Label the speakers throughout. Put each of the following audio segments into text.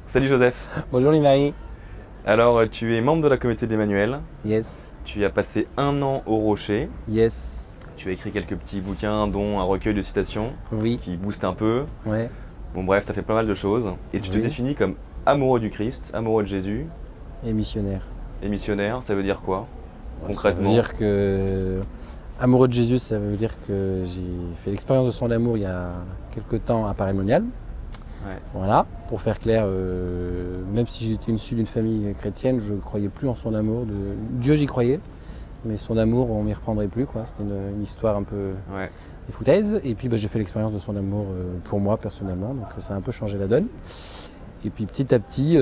Speaker 1: Salut Joseph.
Speaker 2: Bonjour Limari.
Speaker 1: Alors, tu es membre de la communauté d'Emmanuel.
Speaker 2: Yes.
Speaker 1: Tu as passé 1 an au Rocher.
Speaker 2: Yes.
Speaker 1: Tu as écrit quelques petits bouquins, dont un recueil de citations
Speaker 2: Oui.
Speaker 1: qui booste un peu.
Speaker 2: Ouais.
Speaker 1: Bon, bref, tu as fait pas mal de choses. Et tu te
Speaker 2: Oui.
Speaker 1: définis comme amoureux du Christ, amoureux de Jésus
Speaker 2: Et missionnaire.
Speaker 1: et missionnaire. Ça veut dire quoi,
Speaker 2: Ça
Speaker 1: concrètement?
Speaker 2: veut dire que amoureux de Jésus, ça veut dire que j'ai fait l'expérience de son amour il y a quelques temps à Paray-le-Monial.
Speaker 1: Ouais.
Speaker 2: Voilà. Pour faire clair, même si j'étais issu d'une famille chrétienne, je ne croyais plus en son amour. Dieu, j'y croyais. Mais son amour, on m'y reprendrait plus, quoi. C'était une histoire un peu
Speaker 1: Ouais.
Speaker 2: des foutaises. Et puis j'ai fait l'expérience de son amour pour moi personnellement, donc ça a un peu changé la donne. Et puis petit à petit,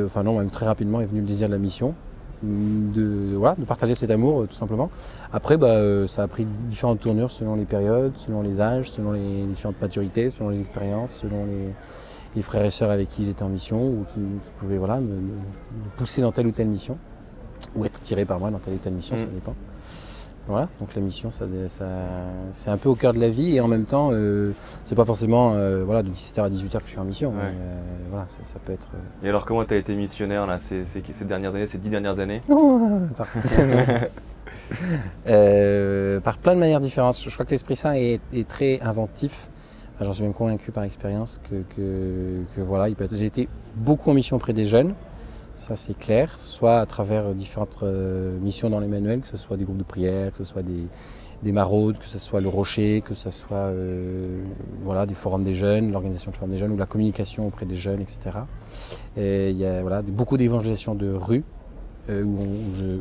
Speaker 2: enfin non, même très rapidement est venu le désir de la mission, de partager cet amour tout simplement. Après, ça a pris différentes tournures selon les périodes, selon les âges, selon les différentes maturités, selon les expériences, selon les frères et sœurs avec qui j'étais en mission ou qui pouvaient me pousser dans telle ou telle mission, ou être tirés par moi dans telle ou telle mission, ça dépend. Voilà, donc la mission, c'est un peu au cœur de la vie et en même temps, c'est pas forcément de 17h à 18h que je suis en mission,
Speaker 1: Ouais.
Speaker 2: mais voilà, ça peut être...
Speaker 1: Et alors, comment tu as été missionnaire là, ces dernières années, ces 10 dernières années?
Speaker 2: Par plein de manières différentes. Je crois que l'Esprit Saint est très inventif. J'en suis même convaincu par expérience que voilà, j'ai été beaucoup en mission auprès des jeunes. Ça c'est clair, soit à travers différentes missions dans l'Emmanuel, que ce soit des groupes de prière, que ce soit des maraudes, que ce soit le Rocher, que ce soit des forums des jeunes, l'organisation de forums des jeunes ou la communication auprès des jeunes, etc. Et il y a beaucoup d'évangélisation de rue où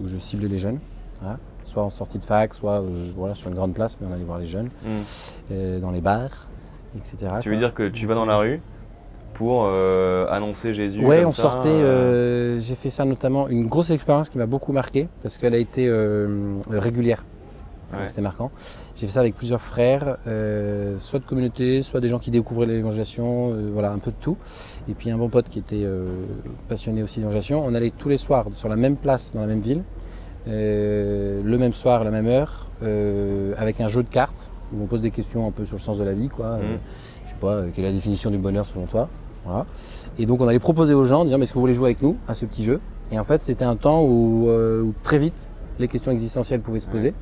Speaker 2: je ciblais les jeunes, voilà. Soit en sortie de fac, soit sur une grande place, mais on allait voir les jeunes, dans les bars, etc.
Speaker 1: Tu veux dire que tu vas dans la rue pour annoncer Jésus?
Speaker 2: Ouais,
Speaker 1: comme
Speaker 2: on
Speaker 1: ça,
Speaker 2: sortait, j'ai fait ça notamment, une grosse expérience qui m'a beaucoup marqué, parce qu'elle a été régulière, donc
Speaker 1: Ouais.
Speaker 2: c'était marquant. J'ai fait ça avec plusieurs frères, soit de communauté, soit des gens qui découvraient l'évangélisation, un peu de tout. Et puis un bon pote qui était passionné aussi d'évangélisation. On allait tous les soirs sur la même place, dans la même ville, le même soir, à la même heure, avec un jeu de cartes, où on pose des questions un peu sur le sens de la vie, quoi. Je sais pas, quelle est la définition du bonheur selon toi? Voilà. Et donc on allait proposer aux gens, en disant est-ce que vous voulez jouer avec nous à ce petit jeu? Et en fait c'était un temps où très vite les questions existentielles pouvaient se poser.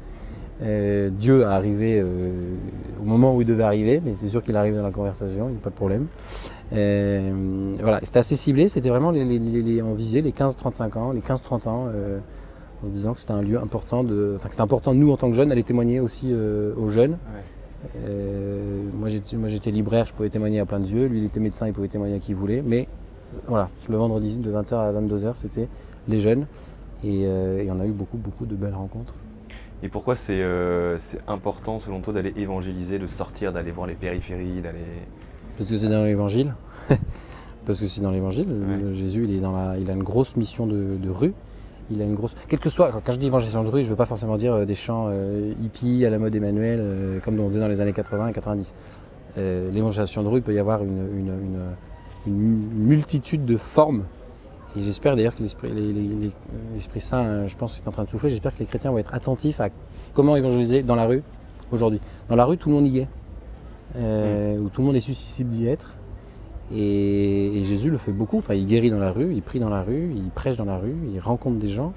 Speaker 2: Dieu est arrivé au moment où il devait arriver, mais c'est sûr qu'il arrive dans la conversation, il n'y a pas de problème. C'était assez ciblé, c'était vraiment on visait les 15-35 ans, les 15-30 ans, en se disant que c'était un lieu important, que c'était important nous en tant que jeunes d'aller témoigner aussi aux jeunes.
Speaker 1: Ouais.
Speaker 2: Moi j'étais libraire, je pouvais témoigner à plein de yeux, lui il était médecin, il pouvait témoigner à qui il voulait, mais voilà, le vendredi de 20h à 22h c'était les jeunes et on a eu beaucoup de belles rencontres.
Speaker 1: Et pourquoi c'est important selon toi d'aller évangéliser, de sortir, d'aller voir les périphéries, d'aller...
Speaker 2: Parce que c'est dans l'évangile. Parce que c'est dans l'évangile.
Speaker 1: Ouais.
Speaker 2: Jésus il a une grosse mission de rue. Il a une grosse. Quel que soit, quand je dis évangélisation de rue, je ne veux pas forcément dire des chants hippies à la mode Emmanuel, comme on faisait dans les années 80 et 90. L'évangélisation de rue, il peut y avoir une multitude de formes. Et j'espère d'ailleurs que l'Esprit Saint, je pense, est en train de souffler. J'espère que les chrétiens vont être attentifs à comment évangéliser dans la rue aujourd'hui. Dans la rue, tout le monde y est, où tout le monde est susceptible d'y être. Et Jésus le fait beaucoup. Enfin, il guérit dans la rue, il prie dans la rue, il prêche dans la rue, il rencontre des gens.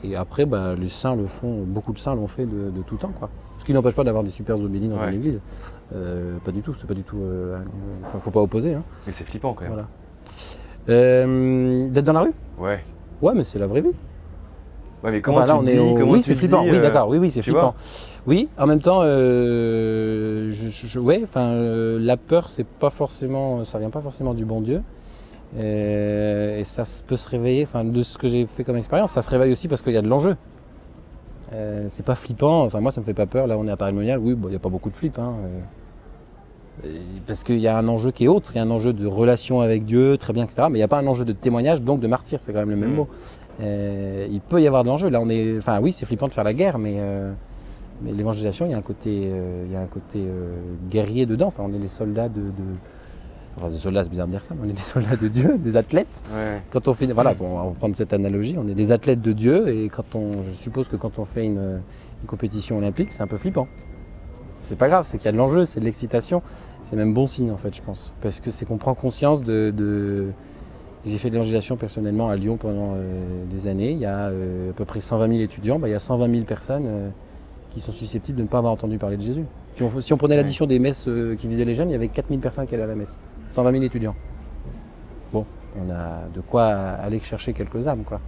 Speaker 2: Et après, les saints le font. Beaucoup de saints l'ont fait de tout temps, quoi. Ce qui n'empêche pas d'avoir des super zobélis dans une église. Pas du tout. C'est pas du tout. Faut pas opposer. Hein.
Speaker 1: Mais c'est flippant quand même.
Speaker 2: Voilà. D'être dans la rue?
Speaker 1: Ouais.
Speaker 2: Ouais, mais c'est la vraie vie.
Speaker 1: Ouais, mais comment
Speaker 2: Enfin, là,
Speaker 1: tu
Speaker 2: on
Speaker 1: te
Speaker 2: est
Speaker 1: dis,
Speaker 2: au...
Speaker 1: comment
Speaker 2: Oui,
Speaker 1: tu
Speaker 2: c'est
Speaker 1: te
Speaker 2: flippant.
Speaker 1: dis,
Speaker 2: Oui, d'accord. Oui, c'est
Speaker 1: tu
Speaker 2: flippant.
Speaker 1: vois?
Speaker 2: Oui, en même temps, la peur, c'est pas forcément, ça vient pas forcément du bon Dieu. Et ça peut se réveiller. Enfin, de ce que j'ai fait comme expérience, ça se réveille aussi parce qu'il y a de l'enjeu. C'est pas flippant. Enfin, moi, ça me fait pas peur. Là, on est à Paray-le-Monial. Oui, il y a pas beaucoup de flips. Hein. Parce qu'il y a un enjeu qui est autre, il y a un enjeu de relation avec Dieu, très bien, etc. Mais il n'y a pas un enjeu de témoignage, donc de martyr, c'est quand même le même mot. Il peut y avoir de l'enjeu. Là, oui, c'est flippant de faire la guerre, mais l'évangélisation, il y a un côté guerrier dedans. Enfin, on est des soldats des soldats, c'est bizarre de dire ça, mais on est des soldats de Dieu, des athlètes. Ouais. Quand on fait, on va prendre cette analogie, on est des athlètes de Dieu, et je suppose que quand on fait une compétition olympique, c'est un peu flippant. c'est pas grave, c'est qu'il y a de l'enjeu, c'est de l'excitation. C'est même bon signe en fait, je pense. Parce que c'est qu'on prend conscience de... J'ai fait de l'évangélisation personnellement à Lyon pendant des années. Il y a à peu près 120 000 étudiants, il y a 120 000 personnes qui sont susceptibles de ne pas avoir entendu parler de Jésus. Si on prenait l'addition des messes qui visaient les jeunes, il y avait 4 000 personnes qui allaient à la messe. 120 000 étudiants. Bon, on a de quoi aller chercher quelques âmes, quoi.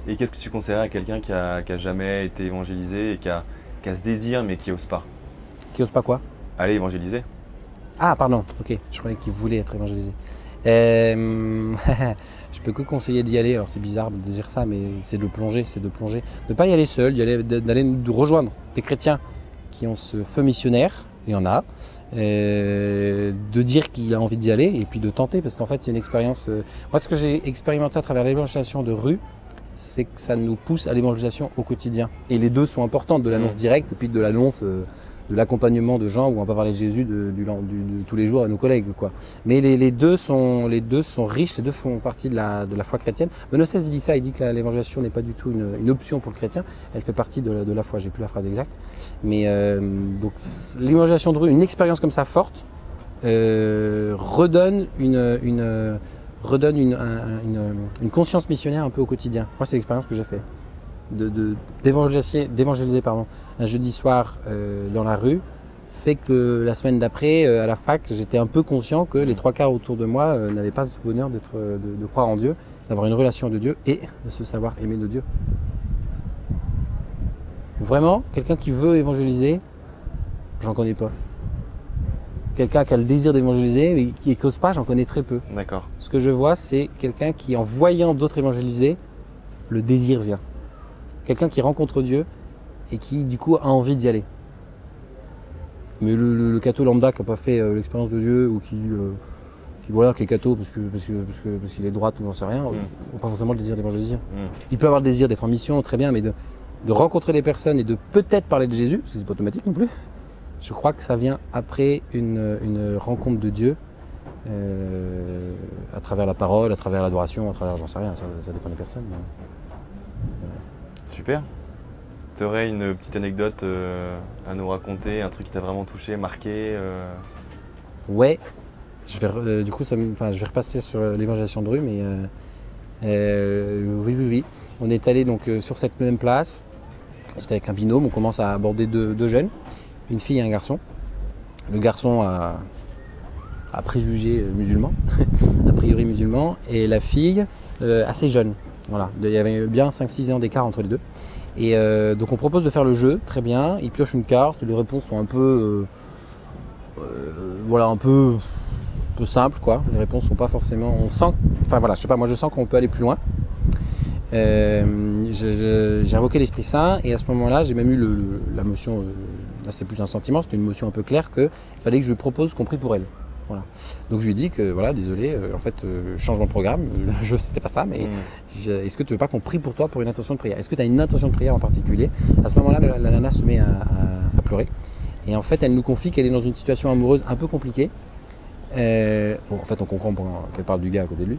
Speaker 1: Et qu'est-ce que tu conseillerais à quelqu'un qui a jamais été évangélisé et qui a ce désir mais qui n'ose pas?
Speaker 2: Qui n'ose pas quoi?
Speaker 1: Aller évangéliser.
Speaker 2: Ah, pardon, ok, je croyais qu'il voulait être évangélisé. Je peux que conseiller d'y aller, alors c'est bizarre de dire ça, mais c'est de plonger, Ne pas y aller seul, d'aller rejoindre des chrétiens qui ont ce feu missionnaire, il y en a, de dire qu'il a envie d'y aller et puis de tenter, parce qu'en fait c'est une expérience... Moi ce que j'ai expérimenté à travers l'évangélisation de rue, c'est que ça nous pousse à l'évangélisation au quotidien. Et les deux sont importantes, de l'annonce directe et puis de l'annonce... de l'accompagnement de gens où on va parler de Jésus de tous les jours à nos collègues, quoi. Mais les deux sont riches, les deux font partie de la foi chrétienne. Benoît XVI il dit ça, il dit que l'évangélisation n'est pas du tout une option pour le chrétien, elle fait partie de la foi, j'ai plus la phrase exacte. Mais donc l'évangélisation de rue, une expérience comme ça forte, redonne une conscience missionnaire un peu au quotidien. Moi c'est l'expérience que j'ai fait. D'évangéliser un jeudi soir dans la rue fait que la semaine d'après à la fac j'étais un peu conscient que les 3/4 autour de moi n'avaient pas ce bonheur de croire en Dieu, d'avoir une relation de Dieu et de se savoir aimer de Dieu. Vraiment, quelqu'un qui veut évangéliser, j'en connais pas. Quelqu'un qui a le désir d'évangéliser et qui n'ose pas, j'en connais très peu.
Speaker 1: D'accord.
Speaker 2: Ce que je vois, c'est quelqu'un qui, en voyant d'autres évangéliser, le désir vient. Quelqu'un qui rencontre Dieu et qui du coup a envie d'y aller. Mais le catho lambda qui n'a pas fait l'expérience de Dieu ou qui est catho parce qu'il est droite ou j'en sais rien, n'a pas forcément le désir d'évangéliser. Il peut avoir le désir d'être en mission, très bien, mais de rencontrer les personnes et de peut-être parler de Jésus, parce que c'est pas automatique non plus, je crois que ça vient après une rencontre de Dieu à travers la parole, à travers l'adoration, à travers j'en sais rien, ça dépend des personnes. Mais...
Speaker 1: Super. Tu aurais une petite anecdote à nous raconter, un truc qui t'a vraiment touché, marqué
Speaker 2: Ouais. Du coup, je vais repasser sur l'évangélisation de rue, mais oui. On est allé donc sur cette même place. J'étais avec un binôme, on commence à aborder deux jeunes, une fille et un garçon. Le garçon a préjugé musulman, a priori musulman, et la fille assez jeune. Voilà, il y avait bien 5-6 ans d'écart entre les deux. Et donc on propose de faire le jeu, très bien. Ils piochent une carte, les réponses sont un peu simples, quoi. Les réponses sont pas forcément... On sent... Enfin voilà, je sais pas, moi je sens qu'on peut aller plus loin. J'ai invoqué l'Esprit Saint et à ce moment-là, j'ai même eu la motion... là c'est plus un sentiment, c'était une motion un peu claire qu'il fallait que je lui propose qu'on prie pour elle. Voilà. Donc je lui ai dit que voilà, désolé, en fait, changement de programme, c'était pas ça, mais est-ce que tu veux pas qu'on prie pour toi pour une intention de prière? Est-ce que tu as une intention de prière en particulier? À ce moment-là, la nana se met à pleurer. Et en fait, elle nous confie qu'elle est dans une situation amoureuse un peu compliquée. En fait, on comprend qu'elle parle du gars à côté de lui.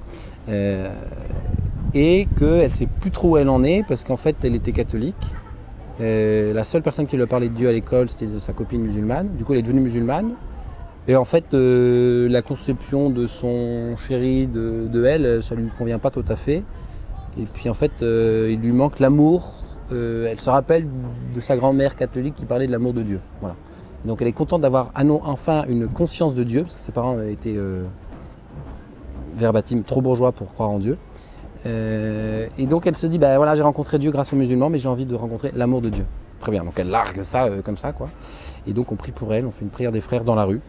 Speaker 2: Et qu'elle ne sait plus trop où elle en est, parce qu'en fait, elle était catholique. La seule personne qui lui a parlé de Dieu à l'école, c'était sa copine musulmane. Du coup, elle est devenue musulmane. Et en fait, la conception de son chéri, de elle, ça lui convient pas tout à fait. Et puis en fait, il lui manque l'amour. Elle se rappelle de sa grand-mère catholique qui parlait de l'amour de Dieu. Voilà. Donc elle est contente d'avoir enfin une conscience de Dieu, parce que ses parents étaient verbatim trop bourgeois pour croire en Dieu. Et donc elle se dit, bah voilà, j'ai rencontré Dieu grâce aux musulmans, mais j'ai envie de rencontrer l'amour de Dieu. Très bien, donc elle largue ça comme ça, quoi. Et donc on prie pour elle, on fait une prière des frères dans la rue,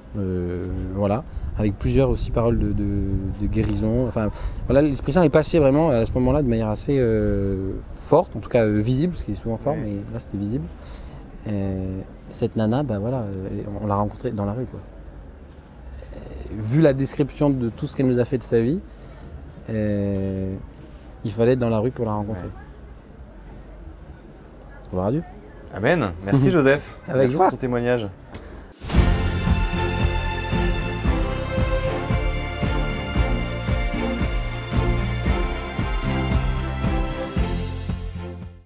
Speaker 2: voilà, avec plusieurs aussi paroles de guérison. Enfin, voilà, l'Esprit Saint est passé vraiment à ce moment-là de manière assez forte, en tout cas visible, parce qu'il est souvent fort, mais là c'était visible. Cette nana, bah voilà, on l'a rencontrée dans la rue, quoi. Vu la description de tout ce qu'elle nous a fait de sa vie, il fallait être dans la rue pour la rencontrer. Gloire à Dieu.
Speaker 1: Amen. Merci Joseph.
Speaker 2: Avec
Speaker 1: Merci
Speaker 2: joie.
Speaker 1: pour ton témoignage.